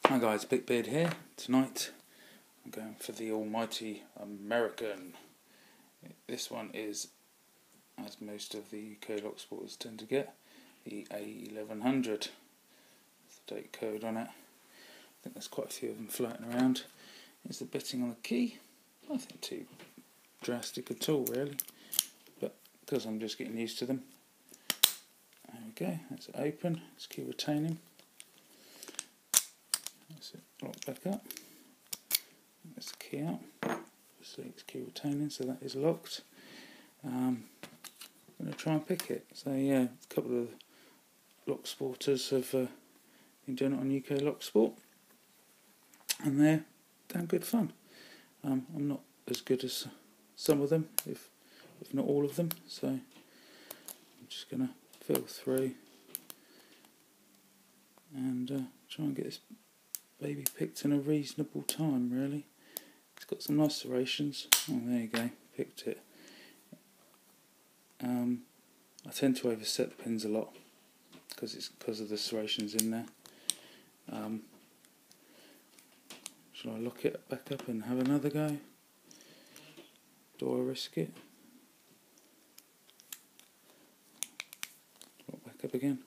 Hi guys, Big Beard here. Tonight I'm going for the almighty American. This one is, as most of the Uklocksports tend to get, the A1100. There's the date code on it. I think there's quite a few of them floating around. Here's the bitting on the key. Nothing too drastic at all really, but because I'm just getting used to them. There we go, that's it open, it's key retaining. That's it locked back up. That's the key out. Obviously it's key retaining, so that is locked. I'm going to try and pick it. So yeah, a couple of lock sporters have been doing it on Uklocksport, and they're damn good fun. I'm not as good as some of them, if not all of them, so I'm just going to feel through and try and get this baby picked in a reasonable time really. It's got some nice serrations. Oh, there you go, picked it. I tend to overset the pins a lot because of the serrations in there. Shall I lock it back up and have another go? Do I risk it? Lock back up again.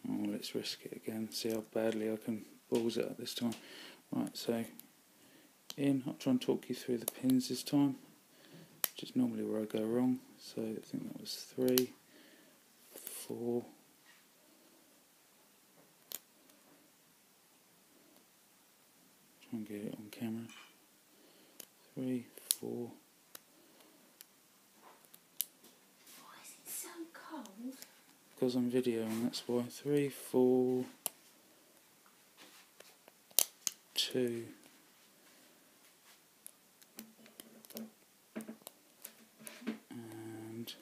Oh, let's risk it again, see how badly I can balls it up this time. Right, so I'll try and talk you through the pins this time, which is normally where I go wrong. So I think that was 3, 4, try and get it on camera. 3, 4. Why is it so cold? Because I'm videoing, that's why. 3, 4, 2, and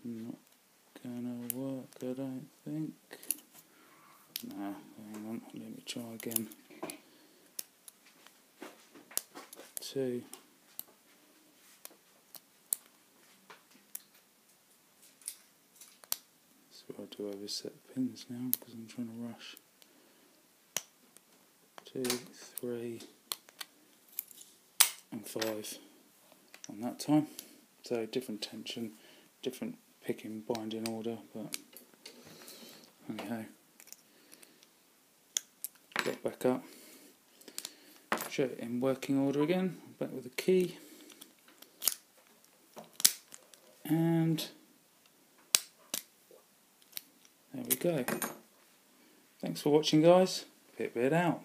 not gonna work, I don't think. No, hang on, let me try again. 2. So I do overset the pins now because I'm trying to rush. 2, 3, and 5 on that time. So different tension, different picking binding order, but anyhow. Lock back up. Show it in working order again. Back with the key. And there we go. Thanks for watching guys. Bit out.